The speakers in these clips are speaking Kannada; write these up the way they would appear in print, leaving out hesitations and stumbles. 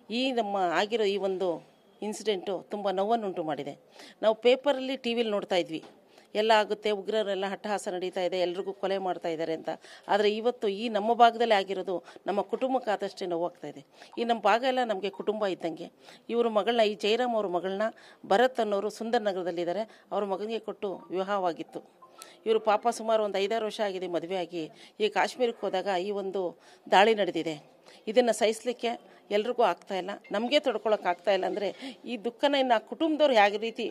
ಈ ನಮ್ಮ ಆಗಿರೋ ಈ ಒಂದು ಇನ್ಸಿಡೆಂಟು ತುಂಬ ನೋವನ್ನುಂಟು ಮಾಡಿದೆ. ನಾವು ಪೇಪರಲ್ಲಿ ಟಿ ವಿಲಿ ನೋಡ್ತಾ ಇದ್ವಿ, ಎಲ್ಲ ಆಗುತ್ತೆ, ಉಗ್ರರೆಲ್ಲ ಹಟ್ಟಹಾಸ ನಡೀತಾ ಇದೆ, ಎಲ್ರಿಗೂ ಕೊಲೆ ಮಾಡ್ತಾ ಇದ್ದಾರೆ ಅಂತ. ಆದರೆ ಇವತ್ತು ಈ ನಮ್ಮ ಭಾಗದಲ್ಲಿ ಆಗಿರೋದು ನಮ್ಮ ಕುಟುಂಬಕ್ಕೆ ಆದಷ್ಟೇ ನೋವಾಗ್ತಾ ಇದೆ. ಈ ನಮ್ಮ ಭಾಗ ಎಲ್ಲ ನಮಗೆ ಕುಟುಂಬ ಇದ್ದಂಗೆ. ಇವರು ಮಗಳನ್ನ, ಈ ಜಯರಾಮ್ ಅವ್ರ ಮಗಳನ್ನ ಭರತ್ ಅನ್ನೋರು ಸುಂದರ್ ನಗರದಲ್ಲಿದ್ದಾರೆ, ಅವ್ರ ಮಗನಿಗೆ ಕೊಟ್ಟು ವಿವಾಹವಾಗಿತ್ತು. ಇವರು ಪಾಪ ಸುಮಾರು ಒಂದು 5-6 ವರ್ಷ ಆಗಿದೆ ಮದುವೆ ಆಗಿ. ಈ ಕಾಶ್ಮೀರಕ್ಕೆ ಹೋದಾಗ ಈ ಒಂದು ದಾಳಿ ನಡೆದಿದೆ. ಇದನ್ನು ಸಹಿಸಲಿಕ್ಕೆ ಎಲ್ರಿಗೂ ಆಗ್ತಾಯಿಲ್ಲ, ನಮಗೆ ತಡ್ಕೊಳಕ್ಕಾಗ್ತಾಯಿಲ್ಲ. ಅಂದರೆ ಈ ದುಃಖನ ಇನ್ನು ಆ ಕುಟುಂಬದವ್ರು ಯಾವ ರೀತಿ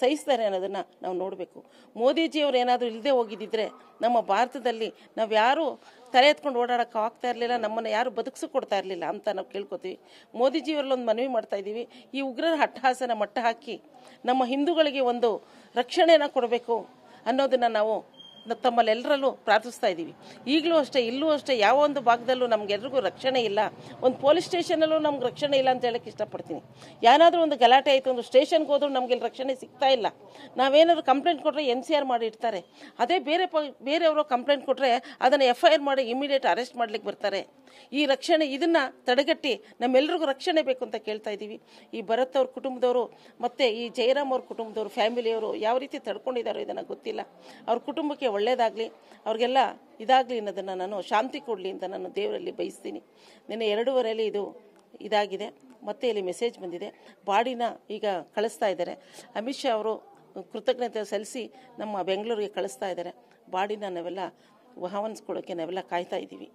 ಸಹಿಸ್ತಾರೆ ಅನ್ನೋದನ್ನು ನಾವು ನೋಡಬೇಕು. ಮೋದಿಜಿಯವ್ರು ಏನಾದರೂ ಇಲ್ಲದೆ ಹೋಗಿದ್ದಿದ್ರೆ ನಮ್ಮ ಭಾರತದಲ್ಲಿ ನಾವು ಯಾರೂ ತಲೆ ಎತ್ಕೊಂಡು ಓಡಾಡೋಕ್ಕೆ ಆಗ್ತಾ ಇರಲಿಲ್ಲ, ನಮ್ಮನ್ನು ಯಾರು ಬದುಕಿಸಿ ಕೊಡ್ತಾ ಇರಲಿಲ್ಲ ಅಂತ ನಾವು ಕೇಳ್ಕೊತೀವಿ. ಮೋದಿಜಿಯವರಲ್ಲೊಂದು ಮನವಿ ಮಾಡ್ತಾ ಇದ್ದೀವಿ, ಈ ಉಗ್ರರ ಹಟ್ಟಹಾಸನ ಮಟ್ಟ ಹಾಕಿ ನಮ್ಮ ಹಿಂದೂಗಳಿಗೆ ಒಂದು ರಕ್ಷಣೆಯನ್ನು ಕೊಡಬೇಕು ಅನ್ನೋದನ್ನು ನಾವು ತಮ್ಮಲ್ಲೆಲ್ಲರಲ್ಲೂ ಪ್ರಾರ್ಥಿಸ್ತಾ ಇದ್ದೀವಿ. ಈಗಲೂ ಅಷ್ಟೇ, ಇಲ್ಲೂ ಅಷ್ಟೇ, ಯಾವ ಒಂದು ಭಾಗದಲ್ಲೂ ನಮಗೆಲ್ರಿಗೂ ರಕ್ಷಣೆ ಇಲ್ಲ. ಒಂದು ಪೊಲೀಸ್ ಸ್ಟೇಷನಲ್ಲೂ ನಮ್ಗೆ ರಕ್ಷಣೆ ಇಲ್ಲ ಅಂತ ಹೇಳೋಕ್ಕೆ ಇಷ್ಟಪಡ್ತೀನಿ. ಏನಾದರೂ ಒಂದು ಗಲಾಟೆ ಆಯಿತು, ಒಂದು ಸ್ಟೇಷನ್ಗೆ ಹೋದ್ರೂ ನಮಗೆ ರಕ್ಷಣೆ ಸಿಗ್ತಾ ಇಲ್ಲ. ನಾವೇನಾದರೂ ಕಂಪ್ಲೇಂಟ್ ಕೊಟ್ಟರೆ NCR ಮಾಡಿ ಇಡ್ತಾರೆ. ಅದೇ ಬೇರೆಯವರು ಕಂಪ್ಲೇಂಟ್ ಕೊಟ್ಟರೆ ಅದನ್ನು FIR ಮಾಡಿ ಇಮಿಡಿಯೇಟ್ ಅರೆಸ್ಟ್ ಮಾಡ್ಲಿಕ್ಕೆ ಬರ್ತಾರೆ. ಈ ರಕ್ಷಣೆ, ಇದನ್ನು ತಡೆಗಟ್ಟಿ ನಮ್ಮೆಲ್ರಿಗೂ ರಕ್ಷಣೆ ಬೇಕು ಅಂತ ಕೇಳ್ತಾ ಇದ್ದೀವಿ. ಈ ಭರತ್ ಅವ್ರ ಕುಟುಂಬದವರು ಮತ್ತು ಈ ಜಯರಾಮ್ ಅವ್ರ ಕುಟುಂಬದವರು, ಫ್ಯಾಮಿಲಿಯವರು ಯಾವ ರೀತಿ ತಡ್ಕೊಂಡಿದ್ದಾರೋ ಇದನ್ನು ಗೊತ್ತಿಲ್ಲ. ಅವ್ರ ಕುಟುಂಬಕ್ಕೆ ಒಳ್ಳೆಯದಾಗಲಿ, ಅವ್ರಿಗೆಲ್ಲ ಇದಾಗಲಿ ಅನ್ನೋದನ್ನು ನಾನು ಶಾಂತಿ ಕೊಡಲಿ ಅಂತ ನಾನು ದೇವರಲ್ಲಿ ಬಯಸ್ತೀನಿ. ನಿನ್ನೆ 2:30 ಇದು ಇದಾಗಿದೆ. ಮತ್ತೆ ಇಲ್ಲಿ ಮೆಸೇಜ್ ಬಂದಿದೆ, ಬಾಡಿನ ಈಗ ಕಳಿಸ್ತಾ ಇದ್ದಾರೆ. ಅಮಿತ್ ಶಾ ಅವರು ಕೃತಜ್ಞತೆ ಸಲ್ಲಿಸಿ ನಮ್ಮ ಬೆಂಗಳೂರಿಗೆ ಕಳಿಸ್ತಾ ಇದ್ದಾರೆ. ಬಾಡಿನ ನಾವೆಲ್ಲ ಆಹ್ವಾನಿಸ್ಕೊಳ್ಳೋಕ್ಕೆ ನಾವೆಲ್ಲ ಕಾಯ್ತಾ ಇದ್ದೀವಿ.